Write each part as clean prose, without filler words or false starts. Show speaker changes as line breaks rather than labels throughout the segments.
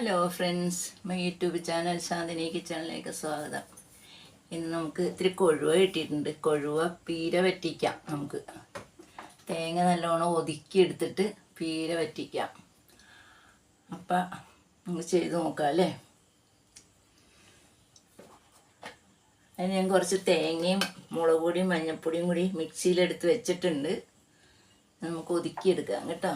Hello friends, my YouTube channel Shanthini കിച്ചണിലേക്ക് സ്വാഗതം. ഇന്ന് നമുക്ക് ഇത്തിരി കൊഴുവ കിട്ടിയിട്ടുണ്ട്. കൊഴുവ പീര വറ്റിക്കാം. നമുക്ക് തേങ്ങ നല്ലോണം ഒതുക്കി എടുത്തിട്ട് പീര വറ്റിക്കാം. അപ്പം നമുക്ക് ചെയ്ത് നോക്കാം അല്ലേ. അതിന് ഞാൻ കുറച്ച് തേങ്ങയും മുളക് പൊടിയും മഞ്ഞൾപ്പൊടിയും കൂടി മിക്സിയിലെടുത്ത് വെച്ചിട്ടുണ്ട്. നമുക്ക് ഒതുക്കിയെടുക്കാം കേട്ടോ.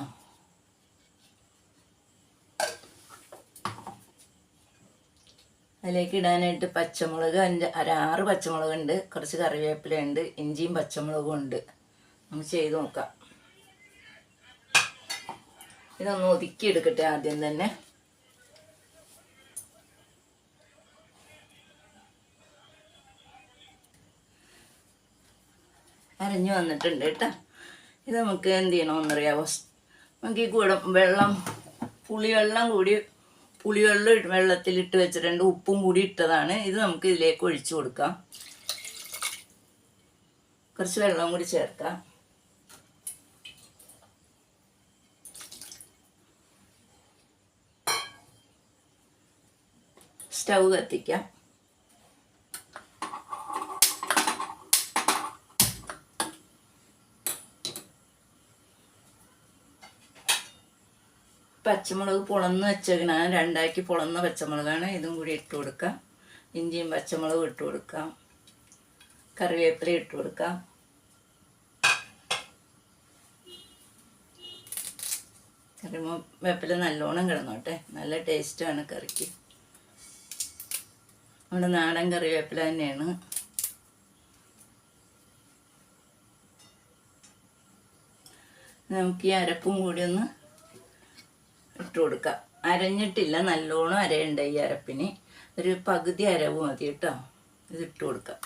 അതിലേക്ക് ഇടാനായിട്ട് പച്ചമുളക് 6 പച്ചമുളകുണ്ട്, കുറച്ച് കറിവേപ്പിലയുണ്ട്, ഇഞ്ചിയും പച്ചമുളകും ഉണ്ട്. നമുക്ക് ചെയ്ത് നോക്കാം. ഇതൊന്ന് ഒതുക്കിയെടുക്കട്ടെ ആദ്യം തന്നെ. അരഞ്ഞു വന്നിട്ടുണ്ട് കേട്ടോ. ഇത് നമുക്ക് എന്ത് ചെയ്യണമെന്നറിയാമോ? നമുക്ക് ഈ പുളിവെള്ളം വെള്ളത്തിലിട്ട് വെച്ചിട്ടുണ്ട്. ഉപ്പും കൂടി ഇട്ടതാണ്. ഇത് നമുക്ക് ഇതിലേക്ക് ഒഴിച്ചു കൊടുക്കാം. കുറച്ച് വെള്ളം കൂടി ചേർക്കാം. സ്റ്റൗ കത്തിക്കാം. പച്ചമുളക് പൊളന്ന് വെച്ചേക്കണ 2 പൊളന്ന പച്ചമുളകാണ്. ഇതും കൂടി ഇട്ട് കൊടുക്കാം. ഇഞ്ചിയും പച്ചമുളകും ഇട്ട് കൊടുക്കാം. കറിവേപ്പില ഇട്ട് കൊടുക്കാം. കറിവേപ്പില നല്ലോണം കിടന്നോട്ടെ. നല്ല ടേസ്റ്റാണ് കറിക്ക്. നമ്മുടെ നാടൻ കറിവേപ്പില തന്നെയാണ്. നമുക്ക് ഈ അരപ്പും കൂടി ഒന്ന് ഇട്ട് കൊടുക്കാം. അരഞ്ഞിട്ടില്ല, നല്ലോണം അരയുണ്ട് ഈ അരപ്പിന്. ഒരു പകുതി അരവ് മതി കേട്ടോ. ഇത് ഇട്ട് കൊടുക്കാം.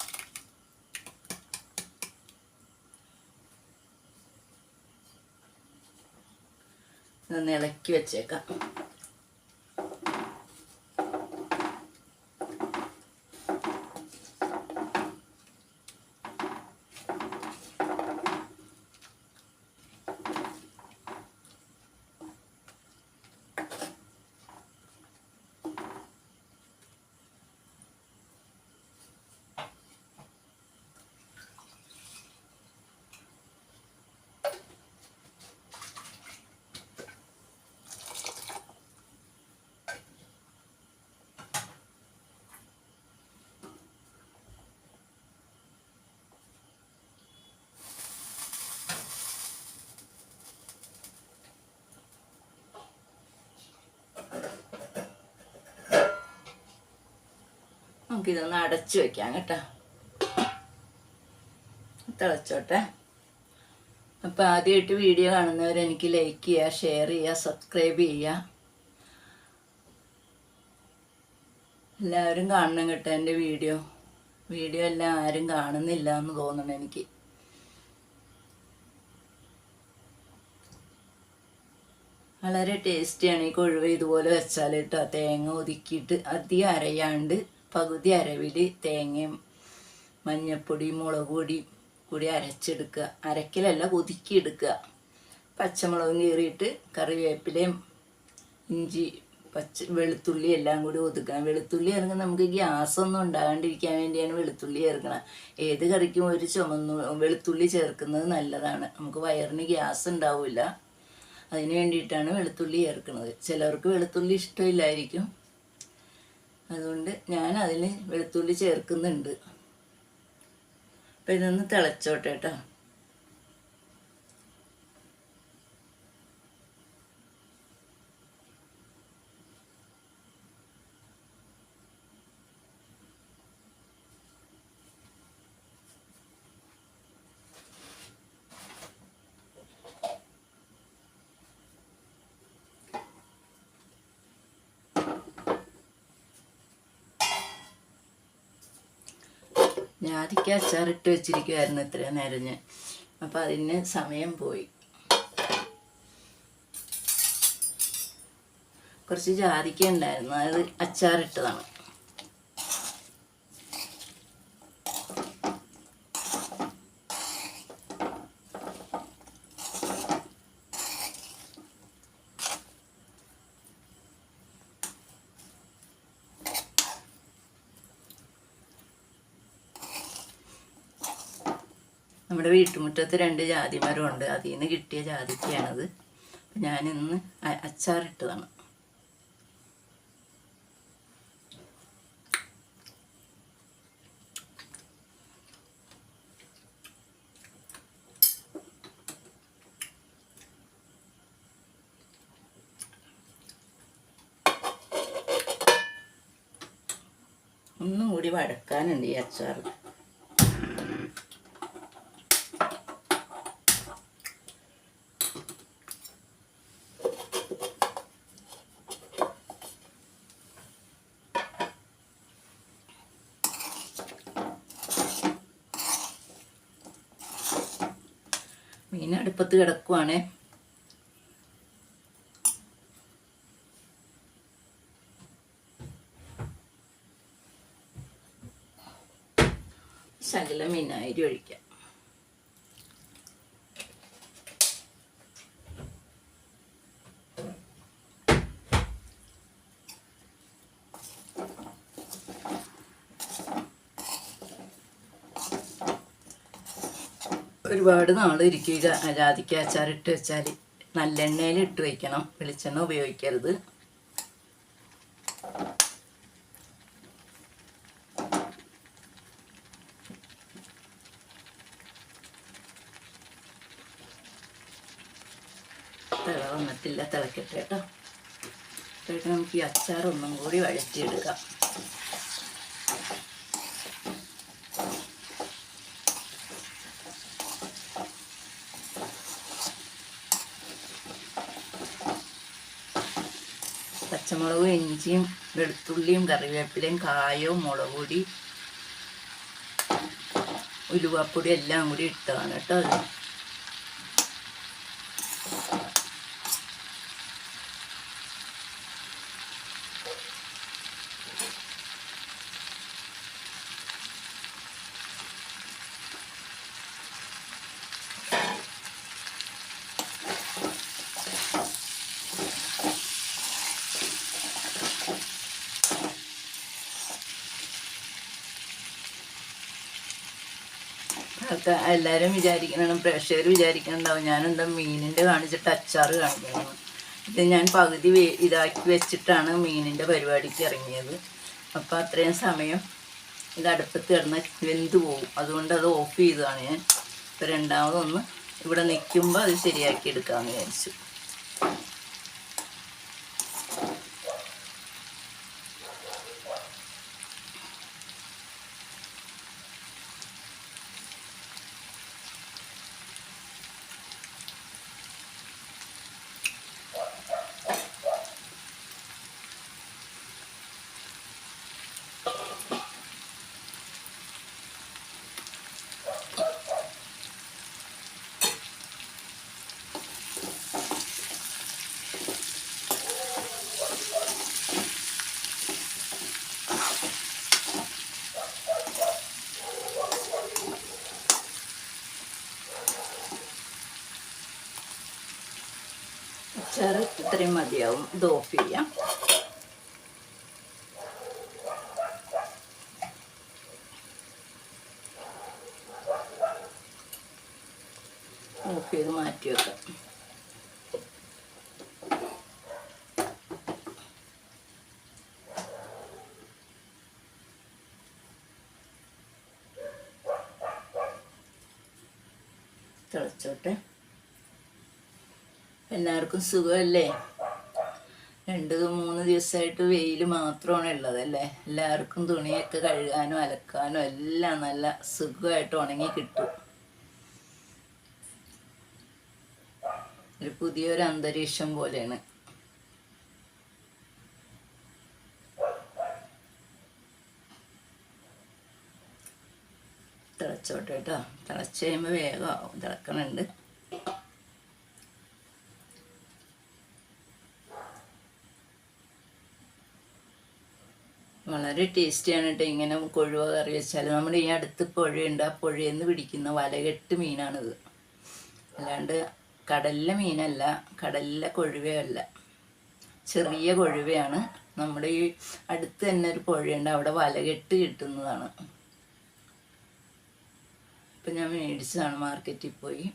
ഇതൊന്ന് ഇളക്കി വെച്ചേക്കാം. നമുക്കിതൊന്ന് അടച്ചു വെക്കാം കേട്ടോ. തിളച്ചോട്ടെ. അപ്പോൾ ആദ്യമായിട്ട് വീഡിയോ കാണുന്നവരെനിക്ക് ലൈക്ക് ചെയ്യുക, ഷെയർ ചെയ്യുക, സബ്സ്ക്രൈബ് ചെയ്യുക. എല്ലാവരും കാണണം കേട്ടോ എൻ്റെ വീഡിയോ എല്ലാം ആരും കാണുന്നില്ല എന്ന് തോന്നണം എനിക്ക്. വളരെ ടേസ്റ്റിയാണ് ഈ കൊഴുവ ഇതുപോലെ വെച്ചാൽ കേട്ടോ. തേങ്ങ ഒതുക്കിയിട്ട് അധികം അരയാണ്ട് പകുതി അരവിൽ തേങ്ങയും മഞ്ഞൾപ്പൊടി മുളക് പൊടി കൂടി അരച്ചെടുക്കുക. അരക്കലല്ല, ഒതുക്കിയെടുക്കുക. പച്ചമുളകും കീറിയിട്ട് കറിവേപ്പിലയും ഇഞ്ചി വെളുത്തുള്ളി എല്ലാം കൂടി ഒതുക്കണം. വെളുത്തുള്ളി ചേർക്കണം. നമുക്ക് ഗ്യാസൊന്നും ഉണ്ടാകാണ്ടിരിക്കാൻ വേണ്ടിയാണ് വെളുത്തുള്ളി ചേർക്കണം. ഏത് കറിക്കും ഒരു വെളുത്തുള്ളി ചേർക്കുന്നത് നല്ലതാണ്. നമുക്ക് വയറിന് ഗ്യാസ് ഉണ്ടാവില്ല. അതിന് വേണ്ടിയിട്ടാണ് വെളുത്തുള്ളി ചേർക്കുന്നത്. ചിലർക്ക് വെളുത്തുള്ളി ഇഷ്ടമില്ലായിരിക്കും. അതുകൊണ്ട് ഞാൻ അതിന് വെളുത്തുള്ളി ചേർക്കുന്നുണ്ട്. അപ്പം ഇതൊന്ന് തിളച്ചോട്ടെ കേട്ടോ. ജാതിക്ക അച്ചാറിട്ട് വെച്ചിരിക്കുമായിരുന്നു ഇത്രയും നേരം ഞാൻ. അപ്പം അതിന് സമയം പോയി. കുറച്ച് ജാതിക്ക ഉണ്ടായിരുന്നു, അത് അച്ചാറിട്ടതാണ്. നമ്മുടെ വീട്ടുമുറ്റത്ത് 2 ജാതി മരമുണ്ട്. അതിൽ നിന്ന് കിട്ടിയ ജാതിക്കയാണത്. ഞാനിന്ന് അച്ചാറിട്ടതാണ്. ഒന്നും കൂടി വഴക്കാനുണ്ട് ഈ അച്ചാർ. മീൻ അടുപ്പത്ത് കിടക്കുവാണേ. ശകലം വിനാഗിരി ഒഴിക്കാം. ഒരുപാട് നാൾ ഇരിക്കുക ജാതിക്ക അച്ചാറിട്ട് വെച്ചാൽ. നല്ലെണ്ണയിൽ ഇട്ട് വയ്ക്കണം, വെളിച്ചെണ്ണ ഉപയോഗിക്കരുത്. തിള വന്നിട്ടില്ല, തിളക്കട്ടെ കേട്ടോ. അപ്പോഴേക്കും നമുക്ക് ഈ അച്ചാർ ഒന്നും കൂടി വഴറ്റിയെടുക്കാം. പച്ചമുളകും ഇഞ്ചിയും വെളുത്തുള്ളിയും കറിവേപ്പിലയും കായവും മുളക് പൊടി ഉലുവാപ്പൊടി എല്ലാം കൂടി ഇട്ടതാണ് കേട്ടോ അത്. എല്ലാവരും വിചാരിക്കണം, പ്രേക്ഷകർ വിചാരിക്കണുണ്ടാവും ഞാനെന്താ മീനിൻ്റെ കാണിച്ചിട്ട് അച്ചാർ കാണിക്കണം. ഇത് ഞാൻ പകുതി ഇതാക്കി വെച്ചിട്ടാണ് മീനിൻ്റെ പരിപാടിക്ക് ഇറങ്ങിയത്. അപ്പോൾ അത്രയും സമയം ഇത് അടുപ്പത്ത് കിടന്ന് വെന്ത് പോകും. അതുകൊണ്ട് അത് ഓഫ് ചെയ്തതാണ് ഞാൻ. ഇപ്പോൾ രണ്ടാമതൊന്ന് ഇവിടെ നിൽക്കുമ്പോൾ അത് ശരിയാക്കി എടുക്കാമെന്ന് വിചാരിച്ചു. അച്ചാർ ഇത്രയും മതിയാവും. ഇത് ഓഫ് ചെയ്യാം. ഓഫ് ചെയ്ത് മാറ്റി വെക്കാം. തിളച്ചോട്ടെ. എല്ലാവർക്കും സുഖമല്ലേ? 2-3 ദിവസമായിട്ട് വെയിൽ മാത്രമാണ് ഉള്ളതല്ലേ. എല്ലാവർക്കും തുണിയൊക്കെ കഴുകാനും അലക്കാനും എല്ലാം നല്ല സുഖമായിട്ട് ഉണങ്ങി കിട്ടും. ഒരു പുതിയൊരു അന്തരീക്ഷം പോലെയാണ്. തിളച്ചോട്ടെ കേട്ടോ. തിളച്ച് കഴിയുമ്പോൾ വേഗം ആവും. തിളക്കണുണ്ട്. വളരെ ടേസ്റ്റിയാണ് കേട്ടോ ഇങ്ങനെ കൊഴുവ കറി വെച്ചാൽ. നമ്മുടെ ഈ അടുത്ത് പുഴയുണ്ട്. ആ പുഴയിൽ നിന്ന് പിടിക്കുന്ന വലകെട്ട് മീനാണിത്. അല്ലാണ്ട് കടലിലെ മീനല്ല, കടലിലെ കൊഴുവയല്ല, ചെറിയ കൊഴുവയാണ്. നമ്മുടെ ഈ അടുത്ത് തന്നെ ഒരു പുഴയുണ്ട്, അവിടെ വലകെട്ട് കിട്ടുന്നതാണ്. ഇപ്പം ഞാൻ മേടിച്ചതാണ് മാർക്കറ്റിൽ പോയി.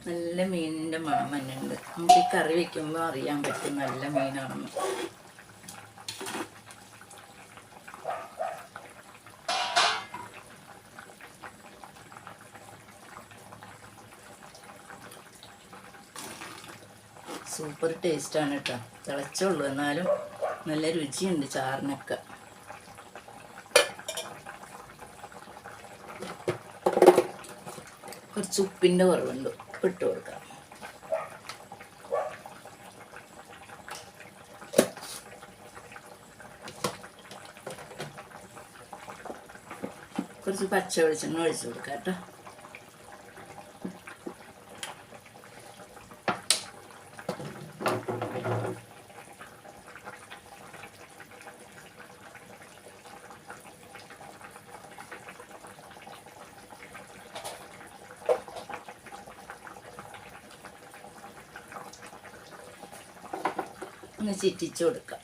നല്ല മീനിൻ്റെ മണം തന്നെ ഉണ്ട്. നമുക്ക് ഈ കറി വയ്ക്കുമ്പോൾ അറിയാൻ പറ്റും നല്ല മീനാണെന്ന്. സൂപ്പർ ടേസ്റ്റാണ് കേട്ടോ. തിളച്ചുള്ളൂ, എന്നാലും നല്ല രുചിയുണ്ട് ചാറിനൊക്കെ. കുറച്ച് ഉപ്പിൻ്റെ കുറവുണ്ട്, ഉപ്പിട്ട് കൊടുക്കാം. കുറച്ച് പച്ച വെളിച്ചെണ്ണ ഒഴിച്ചു കൊടുക്കാം കേട്ടോ. ഒന്ന് ചിറ്റിച്ചു കൊടുക്കാം.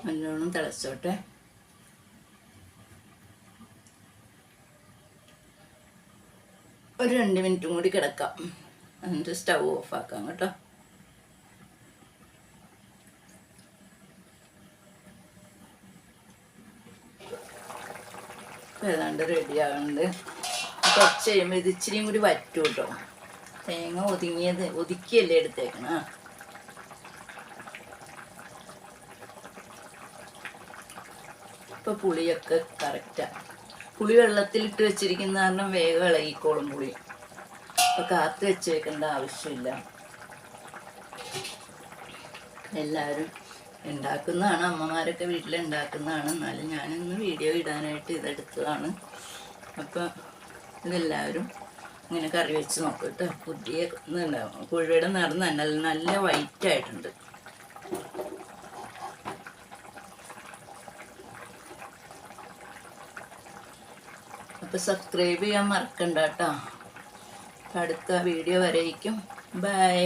നല്ലോണം തിളച്ചോട്ടെ. ഒരു 2 മിനിറ്റും കൂടി കിടക്കാം, എന്നിട്ട് സ്റ്റൗ ഓഫാക്കാം കേട്ടോ. ഏതാണ്ട് റെഡി ആകുന്നുണ്ട്. കുറച്ച് കഴിയുമ്പോൾ ഇത് ഇച്ചിരിയും കൂടി വറ്റും കേട്ടോ. തേങ്ങ ഒതുക്കിയല്ലേ എടുത്തേക്കണ. ഇപ്പം പുളിയൊക്കെ കറക്റ്റാണ്. പുളി വെള്ളത്തിലിട്ട് വെച്ചിരിക്കുന്ന കാരണം വേഗം ഇളകിക്കോളും പുളി. അപ്പം കാത്ത് വെച്ച് വെക്കേണ്ട ആവശ്യമില്ല. എല്ലാവരും ഉണ്ടാക്കുന്നതാണ്, അമ്മമാരൊക്കെ വീട്ടിലുണ്ടാക്കുന്നതാണ്. എന്നാലും ഞാനിന്ന് വീഡിയോ ഇടാനായിട്ട് ഇതെടുത്തതാണ്. അപ്പം ഇതെല്ലാവരും ഇങ്ങനെ കറി വെച്ച് നോക്കും കേട്ടോ. പുതിയ ഇതുണ്ടാവും. കുഴുവയുടെ നിറം തന്നെ നല്ല വൈറ്റായിട്ടുണ്ട്. അപ്പം സബ്സ്ക്രൈബ് ചെയ്യാൻ മറക്കണ്ട കേട്ടോ. അടുത്ത വീഡിയോ വരേക്കും ബൈ.